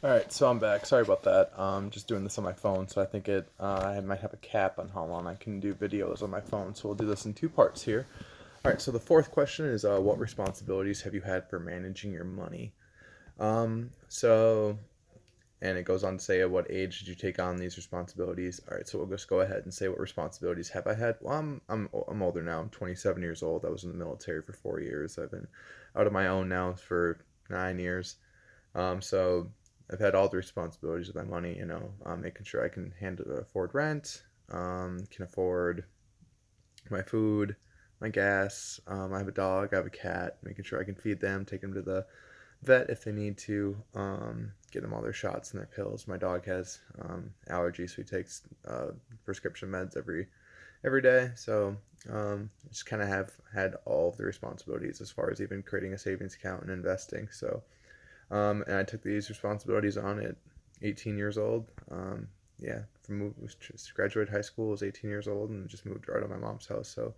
All right, so I'm back. Sorry about that. Just doing this on my phone, so I think I might have a cap on how long I can do videos on my phone. So we'll do this in two parts here. All right. So the fourth question is, what responsibilities have you had for managing your money? So, and it goes on to say, at what age did you take on these responsibilities? All right. So we'll just go ahead and say, what responsibilities have I had? Well, I'm older now. I'm 27 years old. I was in the military for 4 years. I've been out of my own now for 9 years. So I've had all the responsibilities of my money, making sure I can afford rent, can afford my food, my gas. I have a dog, I have a cat, making sure I can feed them, take them to the vet if they need to, get them all their shots and their pills. My dog has allergies, so he takes prescription meds every day. So just kind of have had all of the responsibilities as far as even creating a savings account and investing. So and I took these responsibilities on at 18 years old. Yeah, just graduated high school, was 18 years old, and just moved right out of my mom's house. So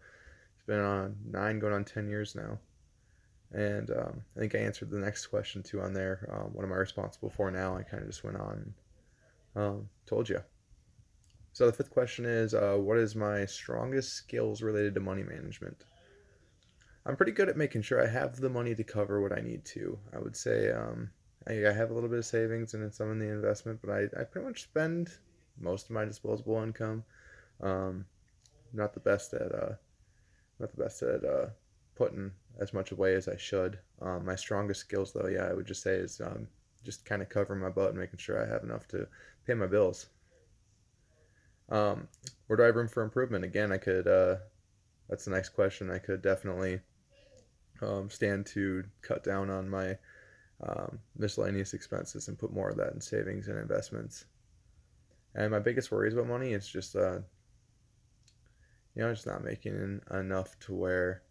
it's been on 9, going on 10 years now. And I think I answered the next question too on there. What am I responsible for now? I kind of just went on and told you. So the fifth question is, what is my strongest skills related to money management? I'm pretty good at making sure I have the money to cover what I need to. I would say I have a little bit of savings and some in the investment, but I pretty much spend most of my disposable income. Um, not the best at putting as much away as I should. My strongest skills, though, yeah, I would just say is just kind of covering my butt and making sure I have enough to pay my bills. Where do I have room for improvement? Again, I could. That's the next question. I could definitely stand to cut down on my miscellaneous expenses and put more of that in savings and investments. And my biggest worries about money is just, just not making enough to where.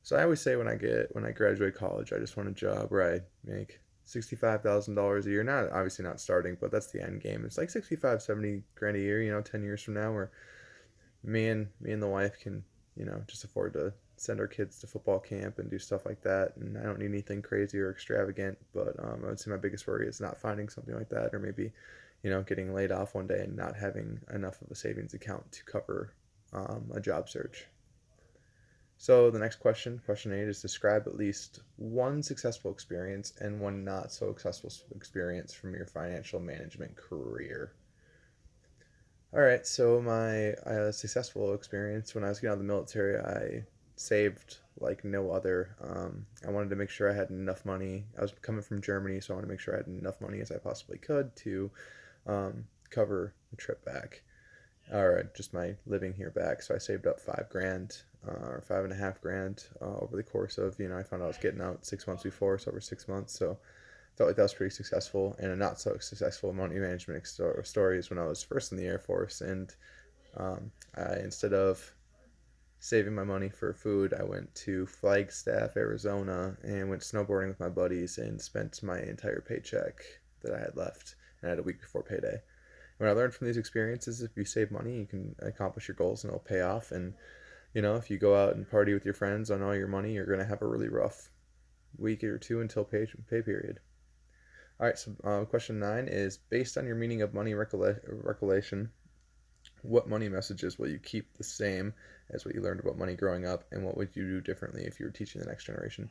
So I always say when I graduate college, I just want a job where I make $65,000 a year. Not obviously not starting, but that's the end game. It's like 65, 70 grand a year. 10 years from now, where me and the wife can just afford to send our kids to football camp and do stuff like that. And I don't need anything crazy or extravagant, but I would say my biggest worry is not finding something like that, or maybe getting laid off one day and not having enough of a savings account to cover a job search. So the next question 8, is describe at least one successful experience and one not so successful experience from your financial management career. All right, so my successful experience when I was getting out of the military, I saved like no other. I wanted to make sure I had enough money. I was coming from Germany, so I wanted to make sure I had enough money as I possibly could to cover the trip back, or just my living here back. So I saved up 5 grand, or 5.5 grand, over the course of, I found out I was getting out 6 months before, so over 6 months. So felt like that was pretty successful. And a not so successful money management story is when I was first in the Air Force, and instead of saving my money for food, I went to Flagstaff, Arizona, and went snowboarding with my buddies and spent my entire paycheck that I had left, and I had a week before payday. What I learned from these experiences, if you save money, you can accomplish your goals and it'll pay off. And if you go out and party with your friends on all your money, you're gonna have a really rough week or two until pay period. All right, so question 9 is, based on your meaning of money recollection, what money messages will you keep the same as what you learned about money growing up, and what would you do differently if you were teaching the next generation?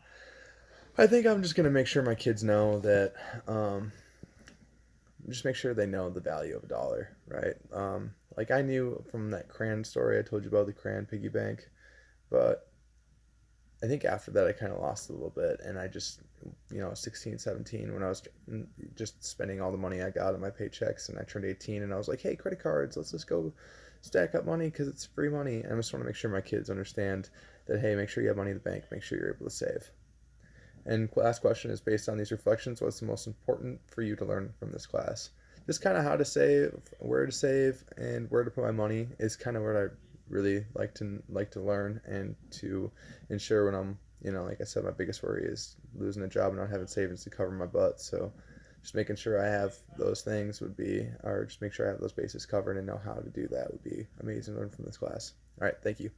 I think I'm just going to make sure my kids know that, just make sure they know the value of a dollar, right? Like I knew from that crayon story I told you about, the crayon piggy bank, but I think after that I kind of lost a little bit, and I just, 16, 17, when I was just spending all the money I got in my paychecks, and I turned 18, and I was like, hey, credit cards, let's just go stack up money because it's free money. And I just want to make sure my kids understand that, hey, make sure you have money in the bank, make sure you're able to save. And last question is, based on these reflections, what's the most important for you to learn from this class? Just kind of how to save, where to save, and where to put my money is kind of what I really like to learn, and to ensure when I'm, like I said, my biggest worry is losing a job and not having savings to cover my butt. So just making sure I have those things would be, or just make sure I have those bases covered and know how to do that would be amazing to learn from this class. All right, thank you.